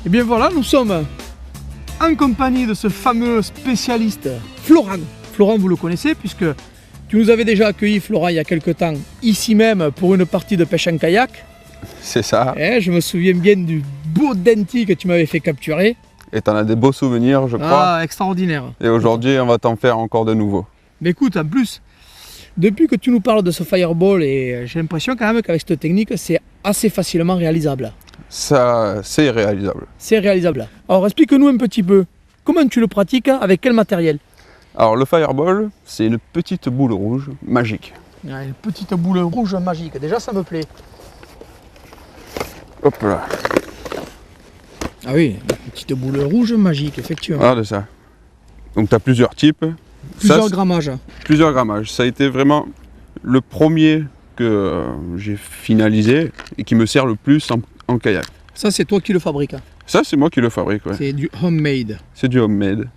Et bien voilà, nous sommes en compagnie de ce fameux spécialiste Florent. Florent, vous le connaissez puisque tu nous avais déjà accueilli, Florent, il y a quelques temps, ici même pour une partie de pêche en kayak. C'est ça. Et je me souviens bien du beau denti que tu m'avais fait capturer. Et tu en as des beaux souvenirs, je crois. Ah, extraordinaire. Et aujourd'hui, on va t'en faire encore de nouveaux. Mais écoute, en plus, depuis que tu nous parles de ce fireball, et j'ai l'impression quand même qu'avec cette technique, c'est assez facilement réalisable. Ça, c'est réalisable. C'est réalisable. Alors explique-nous un petit peu, comment tu le pratiques, avec quel matériel? Alors le fireball, c'est une petite boule rouge magique. Une petite boule rouge magique, déjà ça me plaît. Hop là. Ah oui, une petite boule rouge magique, effectivement. Regarde ça. Donc tu as plusieurs types. Plusieurs grammages. Plusieurs grammages. Ça a été vraiment le premier que j'ai finalisé et qui me sert le plus en kayak. Ça, c'est toi qui le fabriques. Ça, c'est moi qui le fabrique. Ouais. C'est du homemade. C'est du homemade.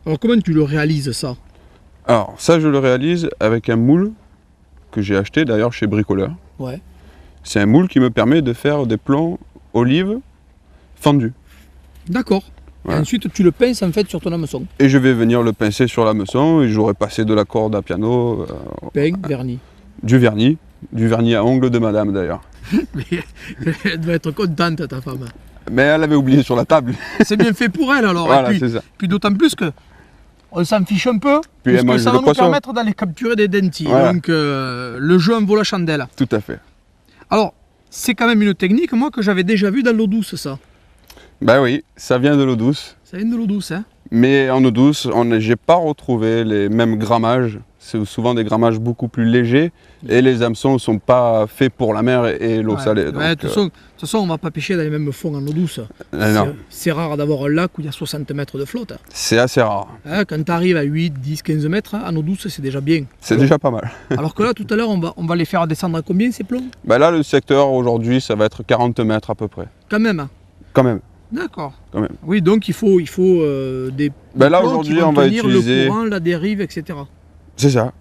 Alors, comment tu le réalises, ça? Alors, ça, je le réalise avec un moule que j'ai acheté d'ailleurs chez Bricoleur. Ouais. C'est un moule qui me permet de faire des plombs olives fendus. D'accord. Voilà. Et ensuite, tu le pinces en fait sur ton hameçon. Et je vais venir le pincer sur l'hameçon et j'aurai passé de la corde à piano. Peint, vernis. Du vernis à ongles de madame d'ailleurs. Mais elle doit être contente, ta femme. Mais elle avait oublié sur la table. C'est bien fait pour elle alors. Voilà, et c'est ça. puis d'autant plus que on s'en fiche un peu, Puis elle puisque mange ça le va nous poisson. permettre d'aller capturer des dentis. Voilà. Donc le jeu en vaut la chandelle. Tout à fait. Alors, c'est quand même une technique, moi, que j'avais déjà vue dans l'eau douce, ça. Ben oui, ça vient de l'eau douce. Ça vient de l'eau douce, hein. Mais en eau douce, j'ai pas retrouvé les mêmes grammages. C'est souvent des grammages beaucoup plus légers et les hameçons ne sont pas faits pour la mer et l'eau salée. Ouais, Donc, de toute façon, on ne va pas pêcher dans les mêmes fonds en eau douce. non, C'est rare d'avoir un lac où il y a 60 mètres de flotte. c'est assez rare. Hein, quand tu arrives à 8, 10, 15 mètres en eau douce, c'est déjà bien. C'est déjà pas mal. Alors que là, tout à l'heure, on va les faire descendre à combien ces plombs? Ben là, le secteur aujourd'hui, ça va être 40 mètres à peu près. Quand même. Quand même. D'accord. Quand même. Oui, donc il faut des Ben là, plombs aujourd'hui, qui vont on va tenir utiliser. le courant, la dérive, etc. C'est ça.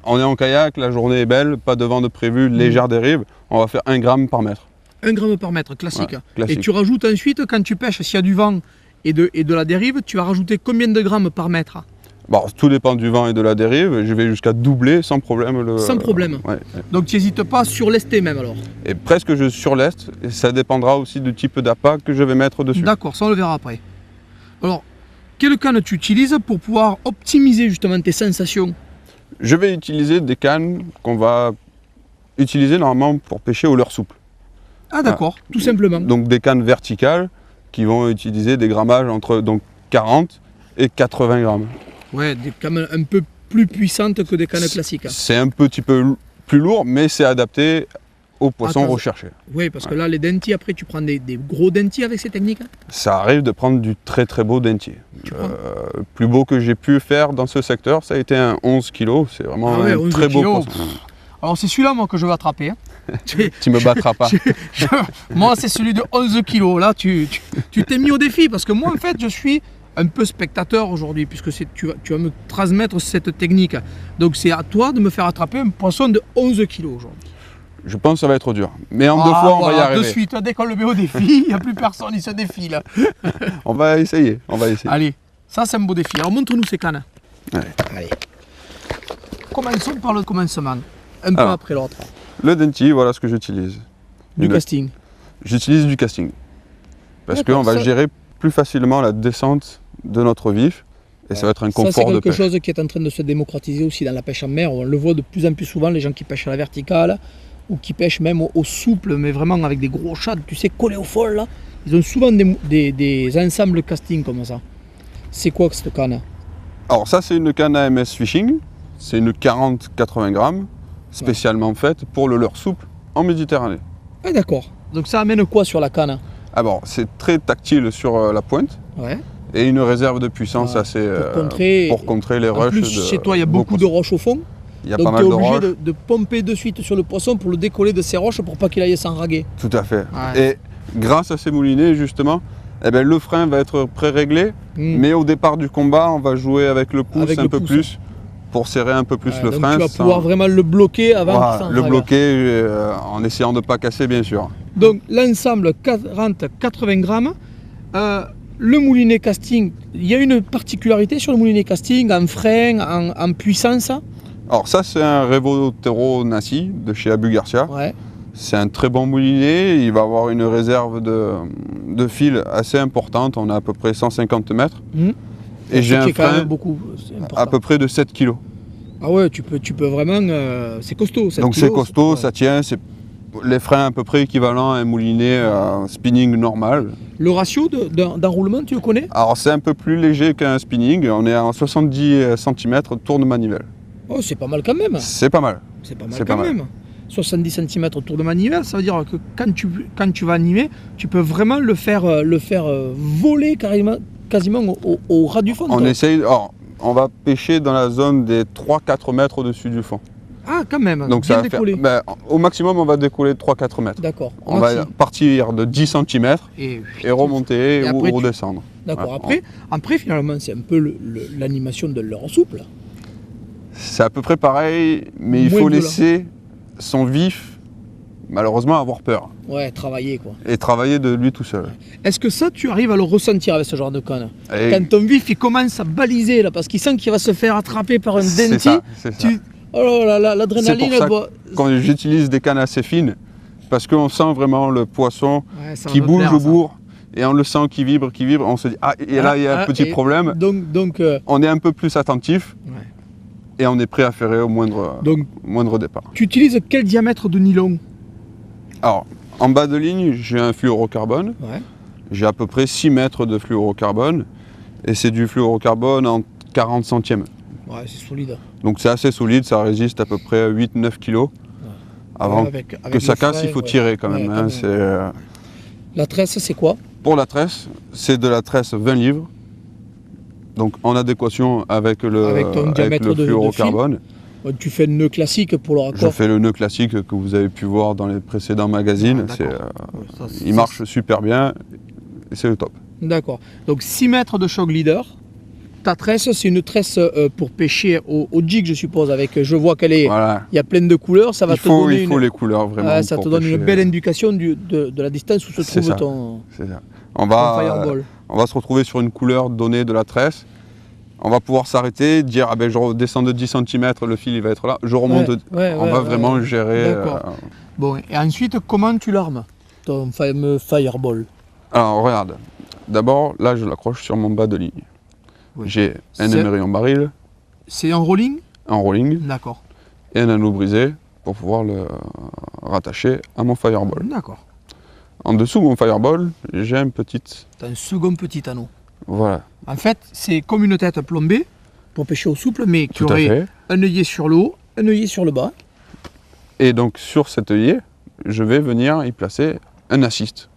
On est en kayak, la journée est belle, pas de vent de prévu, légère dérive. On va faire 1 gramme par mètre. 1 gramme par mètre, classique. Ouais, classique. Et tu rajoutes ensuite, quand tu pêches, s'il y a du vent et de la dérive, tu vas rajouter combien de grammes par mètre? Bon, tout dépend du vent et de la dérive. Je vais jusqu'à doubler sans problème. Sans problème. Ouais. Donc tu n'hésites pas sur lesté même alors? Et presque sur l'est. Et ça dépendra aussi du type d'appât que je vais mettre dessus. D'accord, ça on le verra après. Alors, quelle canne tu utilises pour pouvoir optimiser justement tes sensations? Je vais utiliser des cannes qu'on va utiliser normalement pour pêcher au leurre souple. Ah d'accord, tout simplement. Donc des cannes verticales qui vont utiliser des grammages entre donc, 40 et 80 grammes. Ouais, des cannes un peu plus puissantes que des cannes classiques. C'est un petit peu plus lourd, mais c'est adapté aux poissons Attends. recherchés. Oui, parce que là, les dentis, après, tu prends des gros dentis avec ces techniques? Ça arrive de prendre du très très beau dentier. Tu prends Le plus beau que j'ai pu faire dans ce secteur, ça a été un 11 kg. C'est vraiment Ah ouais, un 11 très beau kilos. poisson. Alors, c'est celui-là, moi, que je vais attraper. Hein. Tu me battras pas. Moi, c'est celui de 11 kilos. Là, tu t'es mis au défi, parce que moi, en fait, je suis un peu spectateur aujourd'hui, puisque tu vas me transmettre cette technique. Donc, c'est à toi de me faire attraper un poisson de 11 kilos aujourd'hui. Je pense que ça va être dur. Mais en 2 fois, on va y arriver. De suite, dès qu'on le met au défi, il n'y a plus personne, il se défile. On va essayer. On va essayer. Allez, ça c'est un beau défi. Alors montre-nous ces cannes. Allez. Commençons par le commencement, un peu Alors. après l'autre. Le denti, voilà ce que j'utilise. Du casting. J'utilise du casting. Parce D'accord, qu'on va ça- gérer plus facilement la descente de notre vif. Et ça va être un Ça c'est confort de quelque pêche. chose qui est en train de se démocratiser aussi dans la pêche en mer. On le voit de plus en plus souvent, les gens qui pêchent à la verticale ou qui pêchent même au souple, mais vraiment avec des gros chats, tu sais, collés au fol là. Ils ont souvent des ensembles casting comme ça. C'est quoi que cette canne? Alors ça, c'est une canne AMS Fishing. C'est une 40-80 grammes, spécialement faite pour le leurre souple en Méditerranée. Ah d'accord. Donc ça amène quoi sur la canne? Ah bon, c'est très tactile sur la pointe Ouais. et une réserve de puissance Ah, assez pour contrer les En rushs. plus, chez toi, il y a beaucoup de roches au fond. Il y a Donc pas tu es mal de obligé roches. de pomper de suite sur le poisson pour le décoller de ces roches pour pas qu'il aille s'enraguer. Tout à fait. Ouais. Et grâce à ces moulinets, justement, eh ben, le frein va être pré-réglé, mais au départ du combat, on va jouer avec le pouce Avec un le peu pouce. plus pour serrer un peu plus Ouais, le donc frein. tu vas sans- pouvoir vraiment le bloquer avant Voilà, qu'il le s'enrague. bloquer en essayant de ne pas casser, bien sûr. Donc l'ensemble 40-80 grammes, Le moulinet casting, il y a une particularité sur le moulinet casting en frein, en puissance. Alors ça, c'est un Revotero Nassi de chez Abu Garcia. Ouais. C'est un très bon moulinet, il va avoir une réserve de fil assez importante, on a à peu près 150 mètres. Et j'ai un frein à peu près de 7 kg. Ah ouais, tu peux vraiment, c'est costaud. Donc c'est costaud, ça tient, c'est les freins à peu près équivalents à un moulinet spinning normal. Le ratio d'enroulement, tu le connais? Alors c'est un peu plus léger qu'un spinning, on est à 70 cm tour de manivelle. Oh, c'est pas mal quand même. C'est pas mal. C'est pas mal quand même. 70 cm tour de manivelle, ça veut dire que quand tu vas animer, tu peux vraiment le faire voler quasiment au ras du fond. On essaye, on va pêcher dans la zone des 3-4 mètres au-dessus du fond. Ah, quand même, donc bien ça décollé. Au maximum, on va décoller de 3-4 mètres. D'accord. On va partir de 10 cm et remonter ou redescendre. D'accord. Après, finalement, c'est un peu l'animation de leurre souple. C'est à peu près pareil, mais il faut laisser son vif, malheureusement, avoir peur. Ouais, travailler quoi. Et travailler de lui tout seul. Est-ce que ça, tu arrives à le ressentir avec ce genre de conne? Quand ton vif, il commence à baliser, là, parce qu'il sent qu'il va se faire attraper par un denti. C'est ça. Oh là là, l'adrénaline, c'est pour ça quand j'utilise des cannes assez fines, parce qu'on sent vraiment le poisson qui bouge au bourg, et on le sent qui vibre, on se dit, ah, et là, il y a un petit problème. Donc on est un peu plus attentif. Et on est prêt à ferrer au moindre départ. Tu utilises quel diamètre de nylon? Alors, en bas de ligne, j'ai un fluorocarbone. Ouais. J'ai à peu près 6 mètres de fluorocarbone. Et c'est du fluorocarbone en 40 centièmes. Ouais, c'est solide. Donc c'est assez solide, ça résiste à peu près à 8-9 kg. Avant que ça casse, il faut tirer quand même. La tresse, c'est quoi? Pour la tresse, c'est de la tresse 20 livres. Donc en adéquation avec le fluorocarbone. Tu fais le nœud classique pour le raccord? Je fais le nœud classique que vous avez pu voir dans les précédents magazines. Il marche super bien et c'est le top. D'accord. Donc 6 mètres de shock leader. Ta tresse, c'est une tresse pour pêcher au jig, je suppose. Je vois qu'elle est. Voilà. Il y a plein de couleurs. Ça va te donner il faut les couleurs vraiment. Ça te donne une belle indication de la distance où se trouve ton fireball. On va se retrouver sur une couleur donnée de la tresse. On va pouvoir s'arrêter, dire je redescends de 10 cm, le fil il va être là. Je remonte. On va vraiment gérer. Bon, et ensuite, comment tu l'armes, ton fameux fireball? Alors regarde. D'abord, là je l'accroche sur mon bas de ligne. J'ai un émeri en baril. C'est en rolling? En rolling. D'accord. Et un anneau brisé pour pouvoir le rattacher à mon fireball. D'accord. En dessous de mon fireball, j'ai un petit... Tu as un second petit anneau. Voilà. En fait, c'est comme une tête plombée pour pêcher au souple, mais qui aurait un œillet sur le haut, un œillet sur le bas. Et donc sur cet œillet, je vais venir y placer un assist.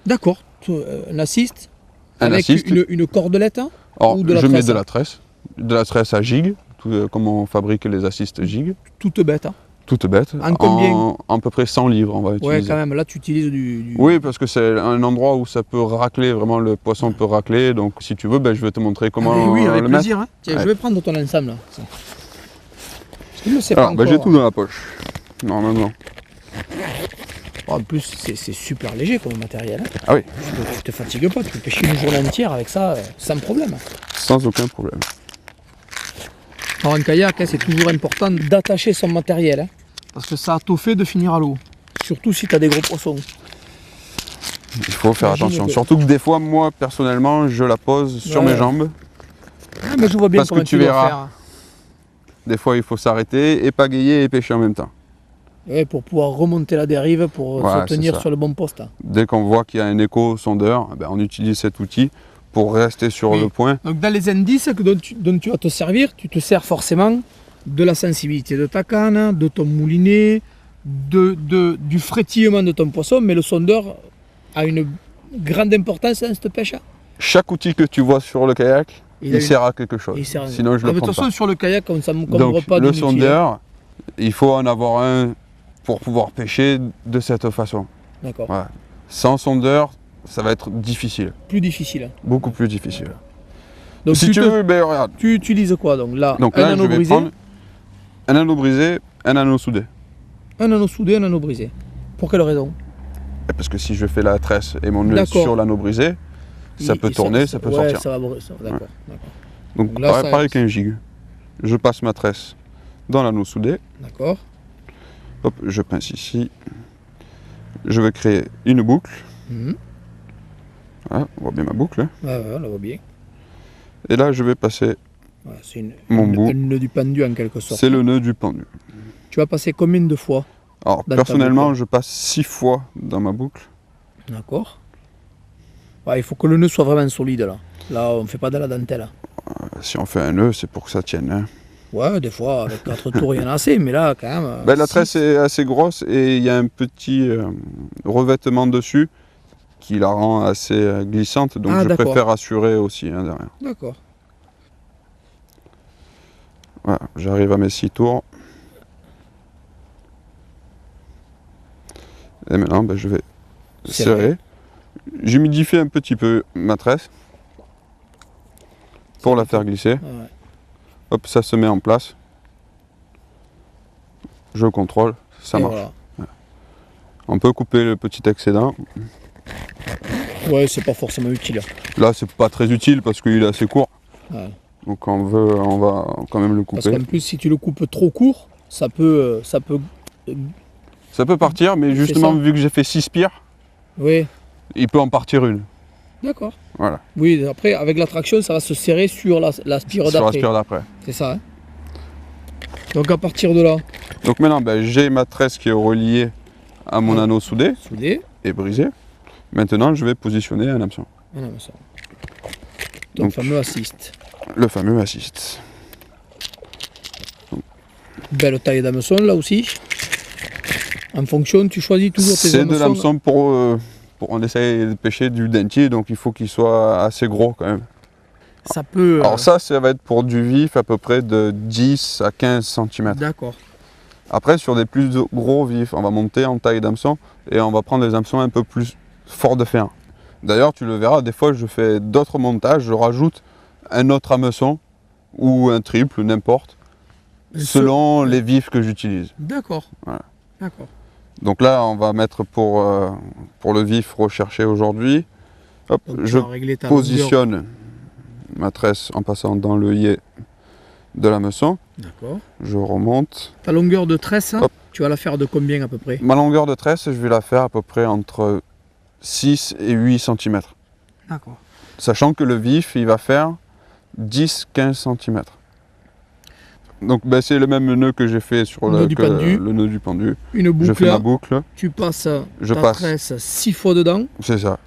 D'accord. Un assist avec une cordelette. Alors, je mets de la tresse à jig, comme on fabrique les assists jig. Toute bête. Toute bête. En combien? En à peu près 100 livres, on va utiliser. Ouais, quand même, là tu utilises du... Oui, parce que c'est un endroit où ça peut racler, vraiment le poisson peut racler, donc si tu veux, je vais te montrer comment oui, avec le plaisir, mettre. Tiens, je vais prendre ton ensemble. Là. Alors, j'ai tout dans la poche, normalement. En plus, c'est super léger comme matériel. Ah oui. Tu te fatigues pas, tu peux pêcher une journée entière avec ça sans problème. Sans aucun problème. En kayak, c'est toujours important d'attacher son matériel, parce que ça a tout fait de finir à l'eau, surtout si tu as des gros poissons. Il faut faire attention, surtout que des fois, moi, personnellement, je la pose sur mes jambes. Ah, mais je vois bien parce que tu verras, faire. Des fois, il faut s'arrêter et pagayer et pêcher en même temps. Ouais, pour pouvoir remonter la dérive, pour se tenir sur le bon poste. Dès qu'on voit qu'il y a un écho sondeur, on utilise cet outil pour rester sur le point. Donc dans les indices dont tu vas te servir, tu te sers forcément de la sensibilité de ta canne, de ton moulinet, du frétillement de ton poisson, mais le sondeur a une grande importance dans cette pêche. Chaque outil que tu vois sur le kayak, il sert à quelque chose. Sinon je le prends pas. De toute façon sur le kayak, on ne s'encombre pas le sondeur, il faut en avoir un pour pouvoir pêcher de cette façon. D'accord. Ouais. Sans sondeur, ça va être difficile. Plus difficile. Beaucoup plus difficile. Donc si tu veux, regarde. Tu utilises quoi donc là, un anneau brisé. Un anneau brisé, un anneau soudé. Un anneau soudé, un anneau brisé. Pour quelle raison? Parce que si je fais la tresse et mon nœud sur l'anneau brisé, Ça peut tourner, ça peut sortir. Ça va, d'accord. Donc là, pareil qu'un gig. Je passe ma tresse dans l'anneau soudé. D'accord. Hop, je pince ici. Je vais créer une boucle. Voilà, on voit bien ma boucle. Hein. Ouais, on la voit bien. Et là, je vais passer c'est mon bout. Le nœud du pendu en quelque sorte. C'est le nœud du pendu. Tu vas passer combien de fois? Alors, personnellement, je passe 6 fois dans ma boucle. D'accord. Ouais, il faut que le nœud soit vraiment solide là. Là, on ne fait pas de la dentelle. Si on fait un nœud, c'est pour que ça tienne. Hein. Ouais, des fois, avec 4 tours, il y en a assez, mais là, quand même... La tresse est assez grosse et il y a un petit revêtement dessus qui la rend assez glissante, donc je préfère assurer aussi hein, derrière. D'accord. Voilà, j'arrive à mes 6 tours. Et maintenant, je vais serrer. J'humidifie un petit peu ma tresse pour la faire glisser. Ouais. Hop, ça se met en place. Je contrôle, ça marche. Voilà. Ouais. On peut couper le petit excédent. Ouais, c'est pas forcément utile. Là, c'est pas très utile parce qu'il est assez court. Ouais. Donc on va quand même le couper. Parce qu'en plus, si tu le coupes trop court, ça peut partir, mais justement, vu que j'ai fait 6 spires, il peut en partir une. D'accord. Voilà. Oui, après, avec la traction, ça va se serrer sur la spire d'après. Sur la spire d'après. C'est ça. Hein. Donc à partir de là. Donc maintenant, j'ai ma tresse qui est reliée à mon anneau soudé et brisé. Maintenant, je vais positionner un hameçon. Donc, fameux assist. Le fameux assist. Belle taille d'hameçon là aussi. En fonction, tu choisis toujours tes hameçons. C'est de l'hameçon pour on essaye de pêcher du dentier, donc il faut qu'il soit assez gros quand même. Ça peut... Alors ça va être pour du vif à peu près de 10 à 15 cm. D'accord. Après, sur des plus gros vifs, on va monter en taille d'hameçon et on va prendre des hameçons un peu plus forts de fer. D'ailleurs, tu le verras, des fois je fais d'autres montages, je rajoute un autre hameçon ou un triple, n'importe, selon les vifs que j'utilise. D'accord. Voilà. D'accord. Donc là, on va mettre pour le vif recherché aujourd'hui. Hop, je positionne ma tresse en passant dans l'œillet de l'hameçon. D'accord. Je remonte. Ta longueur de tresse, tu vas la faire de combien à peu près? Ma longueur de tresse, je vais la faire à peu près entre 6 et 8 cm. D'accord. Sachant que le vif, il va faire 10-15 cm. Donc c'est le même nœud que j'ai fait sur le nœud du pendu. Une boucle. Je fais ma boucle. Tu passes ta tresse 6 fois dedans. C'est ça.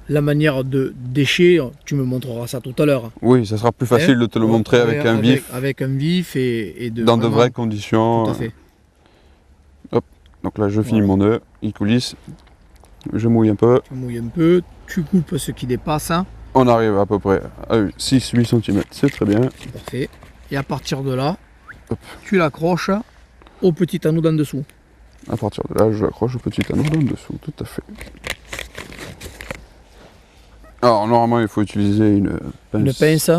La manière de décher, tu me montreras ça tout à l'heure. Oui, ça sera plus facile de te le montrer avec un vif. Avec un vif et dans de vraies conditions. Tout à fait. Hop. Donc là, je finis mon nœud, il coulisse. Je mouille un peu. Tu mouilles un peu, tu coupes ce qui dépasse. On arrive à peu près à 6-8 cm, c'est très bien. Parfait. Et à partir de là, tu l'accroches au petit anneau d'en dessous. À partir de là, je l'accroche au petit anneau d'en dessous, tout à fait. Alors normalement, il faut utiliser une pince. Une pince.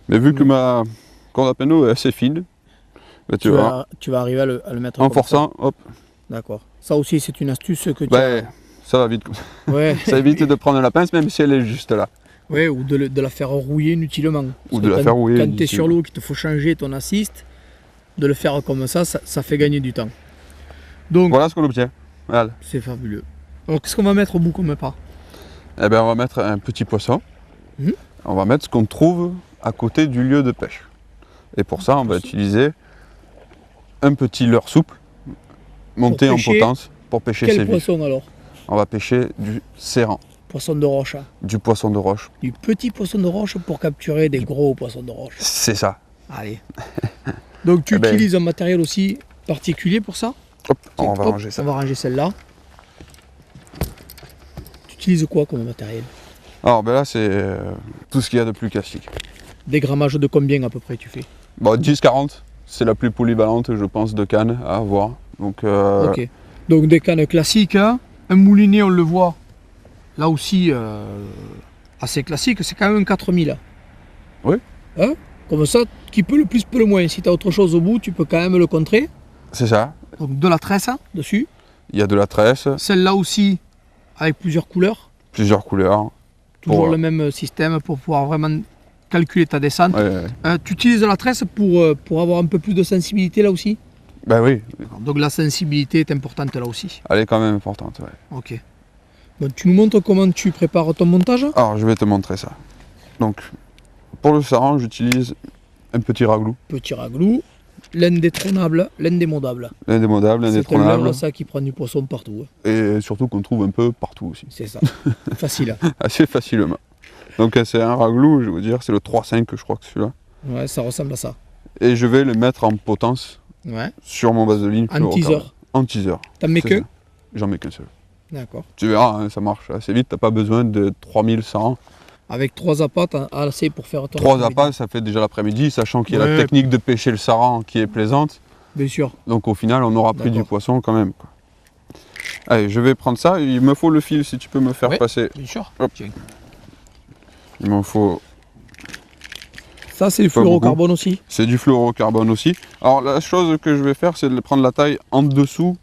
Mais vu que ma corde à pinneau est assez fine, tu vas arriver à le mettre en forçant, hop. D'accord. Ça aussi, c'est une astuce que tu ça va vite. Ça évite de prendre la pince, même si elle est juste là. Oui, ou de la faire rouiller inutilement. Ou de la faire rouiller. Quand tu es sur l'eau, qu'il te faut changer ton assist, de le faire comme ça fait gagner du temps. Donc, voilà ce qu'on obtient. Voilà. C'est fabuleux. Alors, qu'est-ce qu'on va mettre au bout comme pas? On va mettre un petit poisson. On va mettre ce qu'on trouve à côté du lieu de pêche. Et pour ça, on va utiliser un petit leurre souple, monté en potence, pour pêcher ces vifs. Quel poisson alors? On va pêcher du séran. Poisson de roche. Du poisson de roche. Du petit poisson de roche pour capturer des gros poissons de roche. C'est ça. Allez. Donc tu utilises un matériel aussi particulier pour ça? Hop, on va ranger ça. On va ranger celle-là. Tu utilises quoi comme matériel? Alors là, c'est tout ce qu'il y a de plus classique. Des grammages de combien à peu près tu fais? 10-40, c'est la plus polyvalente, je pense, de cannes à avoir. Donc, ok. Donc des cannes classiques, hein. Un moulinet, on le voit, là aussi, assez classique, c'est quand même un 4000. Oui. Hein? Comme ça, qui peut le plus, peut le moins. Si tu as autre chose au bout, tu peux quand même le contrer. C'est ça. Donc de la tresse dessus. Il y a de la tresse, Celle-là aussi avec plusieurs couleurs. plusieurs couleurs. Toujours Pour, le même système pour pouvoir vraiment calculer ta descente. Ouais. Tu utilises la tresse pour avoir un peu plus de sensibilité là aussi. Ben oui, Donc la sensibilité est importante là aussi. elle est quand même importante. Ouais. Ok. Bon, tu nous montres comment tu prépares ton montage. Alors je vais te montrer ça. Donc pour le sarran, j'utilise un petit raglou. Petit raglou, l'indétrônable, l'indémodable. Indémodable, C'est un indétrônable. leurre, ça qui prend du poisson partout. Et surtout qu'on trouve un peu partout aussi. C'est ça. Facile. Assez facilement. Donc c'est un raglou, je vais vous dire, c'est le 3.5 je crois que celui-là. Ouais, ça ressemble à ça. Et je vais le mettre en potence Ouais. sur mon base de ligne. En teaser. En teaser. T'en mets C'est que. ça. J'en mets qu'un seul. D'accord. Tu verras, hein, ça marche assez vite, t'as pas besoin de 3100. Avec 3 appâts, t'as assez pour faire ton 3 après-midi. appâts, ça fait déjà l'après-midi, sachant qu'il y a la Ouais. technique de pêcher le sarran qui est plaisante. Bien sûr. Donc au final, on aura pris du D'accord. poisson quand même, quoi. Allez, je vais prendre ça. Il me faut le fil si tu peux me faire Ouais. passer. Bien sûr. Hop. Tiens. Il m'en faut. Ça, c'est le Pas fluorocarbone aussi. C'est du fluorocarbone aussi. Alors la chose que je vais faire, c'est de prendre la taille en dessous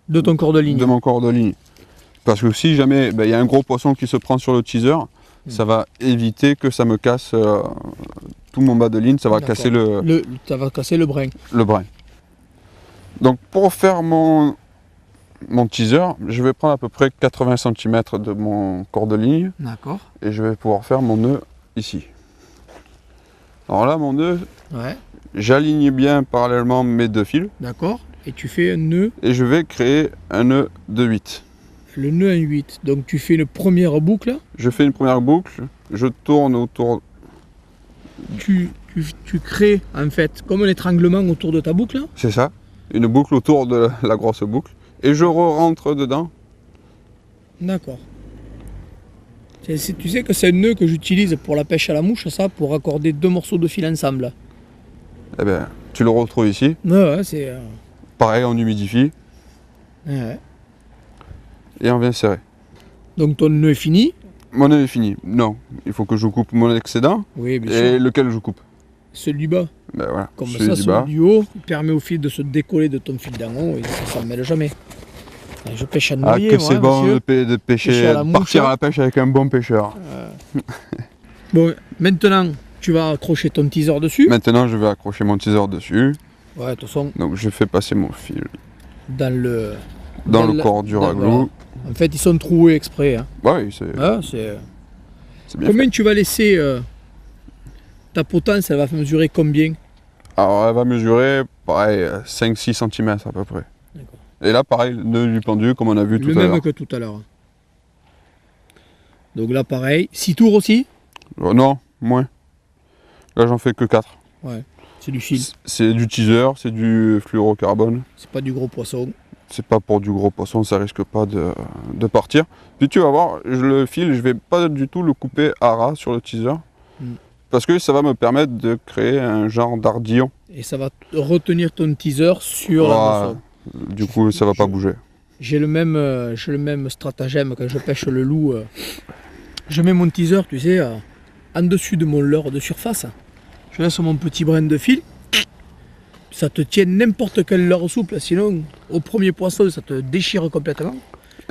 De ton corps de ligne. de mon corps de ligne. Parce que si jamais il y a un gros poisson qui se prend sur le teaser, ça va éviter que ça me casse tout mon bas de ligne, ça va D'accord. casser le Ça va casser le brin. brin. Donc pour faire mon teaser, je vais prendre à peu près 80 cm de mon corps de ligne D'accord. et je vais pouvoir faire mon nœud ici. Alors là, mon nœud, Ouais. j'aligne bien parallèlement mes deux fils D'accord. Et tu fais un nœud, et je vais créer un nœud de 8. le nœud en 8. Donc tu fais une première boucle. Je fais une première boucle, je tourne autour, Tu crées en fait comme un étranglement autour de ta boucle. c'est ça, une boucle autour de la grosse boucle et je rentre dedans. D'accord. Tu sais que c'est un nœud que j'utilise pour la pêche à la mouche, ça, pour raccorder 2 morceaux de fil ensemble. Eh bien, tu le retrouves ici. Ouais, c'est. Pareil, on humidifie Ouais. et on vient serrer. Donc ton nœud est fini. Mon nœud est fini. Non, il faut que je coupe mon excédent. Oui, bien Et sûr. lequel je coupe? Celui du bas. Ben voilà, Comme celui ça, du celui bas. du haut permet au fil de se décoller de ton fil d'en haut et ça ne s'en mêle jamais. Je pêche à Ah, noyer, que moi, c'est bon monsieur. de Pêcher pêcher, à la de mouche, partir hein. à la pêche avec un bon pêcheur. Bon, maintenant, tu vas accrocher ton teaser dessus. Maintenant, je vais accrocher mon teaser dessus. Ouais, de toute façon, Donc, je fais passer mon fil dans le. dans le la- corps du dans- raglou. voilà. En fait, ils sont troués exprès. Hein. Ouais, c'est Ah, c'est... bien Combien fait. tu vas laisser ta potence, elle va mesurer combien? Alors, elle va mesurer, pareil, 5-6 cm à peu près. D'accord. Et là, pareil, le nœud du pendu, comme on a vu tout Le à même l'heure. que tout à l'heure. Donc là, pareil. 6 tours aussi. Non, moins. Là, j'en fais que 4. C'est du fil. C'est du teaser, c'est du fluorocarbone. C'est pas du gros poisson. C'est pas pour du gros poisson, ça risque pas de partir. Puis tu vas voir, le fil, je vais pas du tout le couper à ras sur le teaser. Mm. Parce que ça va me permettre de créer un genre d'ardillon. Et ça va retenir ton teaser sur la Voilà. moisson. Du coup, ça va pas bouger. J'ai le même stratagème quand je pêche le loup. Je mets mon teaser, tu sais, en dessus de mon leurre de surface. Je laisse mon petit brin de fil. Ça te tient n'importe quel leurre souple, sinon au premier poisson ça te déchire complètement.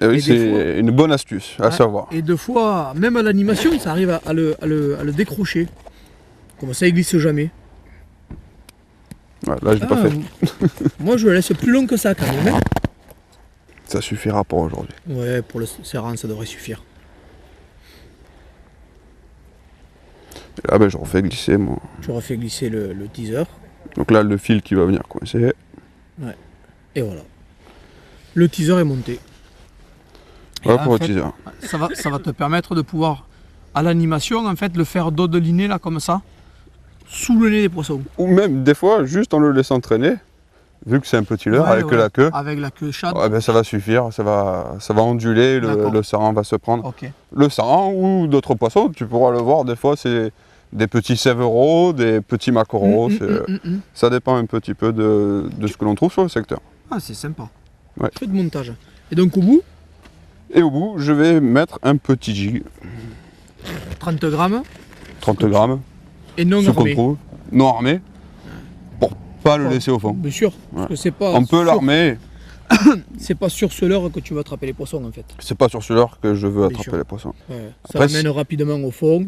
Et oui, Et des c'est fois- une bonne astuce à Ouais. savoir. Et deux fois, même à l'animation, ça arrive à le décrocher. Comme ça, il glisse jamais. Ouais, là, je l'ai pas Ah, fait. Moi, je le laisse plus long que ça quand même. Hein. Ça suffira pour aujourd'hui. Ouais, pour le serrant, ça devrait suffire. Et là, ben, je refais glisser mon. Tu refais glisser le teaser. Donc là, le fil qui va venir coincer. Et voilà. Le teaser est monté. Et Voilà là, pour en le fait, teaser. ça va te permettre de pouvoir, à l'animation, en fait, le faire dodeliner là comme ça, sous le nez des poissons. Ou même, des fois, juste en le laissant traîner, vu que c'est un petit leurre Ouais, avec ouais. la queue, Avec la queue chade. ouais, ben, ça va suffire, ça va onduler, D'accord. le saran va se prendre. Ok. Le saran ou d'autres poissons, tu pourras le voir, des fois, c'est des petits sévéraux, des petits maquereaux, ça dépend un petit peu de ce que l'on trouve sur le secteur. Ah, c'est sympa. Ouais. Feu de montage. Et donc au bout, Et au bout, je vais mettre un petit jig, 30 grammes 30 grammes, et non ce qu'on armé. trouve, non armé, pour pas le laisser au fond. Bien sûr, parce Ouais. que c'est pas On peut l'armer, c'est pas sur ce leurre que tu vas attraper les poissons en fait. c'est pas sur ce leurre que je veux Bien attraper sûr. les poissons. Ouais. Ça Après, amène rapidement au fond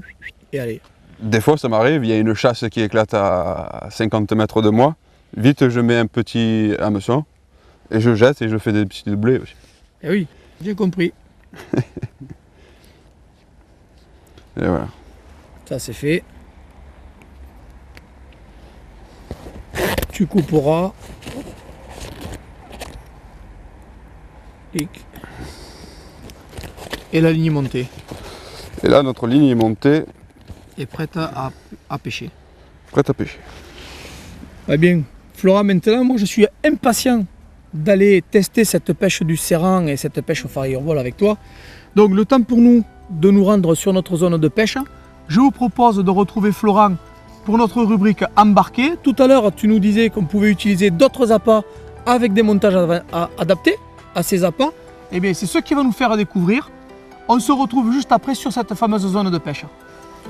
et allez. Des fois, ça m'arrive, il y a une chasse qui éclate à 50 mètres de moi. Vite, je mets un petit hameçon et je jette et je fais des petits doublés aussi. Eh oui, j'ai compris. Et voilà. Ça c'est fait. Tu couperas. Clic. Et la ligne est montée. Et là, notre ligne est montée, Est prête à pêcher. prête à pêcher. Eh bien, Flora, maintenant, moi je suis impatient d'aller tester cette pêche du serrant et cette pêche au farille-vol avec toi. Donc le temps pour nous de nous rendre sur notre zone de pêche. Je vous propose de retrouver Florent pour notre rubrique embarqué. Tout à l'heure, tu nous disais qu'on pouvait utiliser d'autres appâts avec des montages adaptés à ces appâts. Eh bien, c'est ce qui va nous faire découvrir. On se retrouve juste après sur cette fameuse zone de pêche.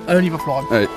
Allez, on y va, Florent. Allez.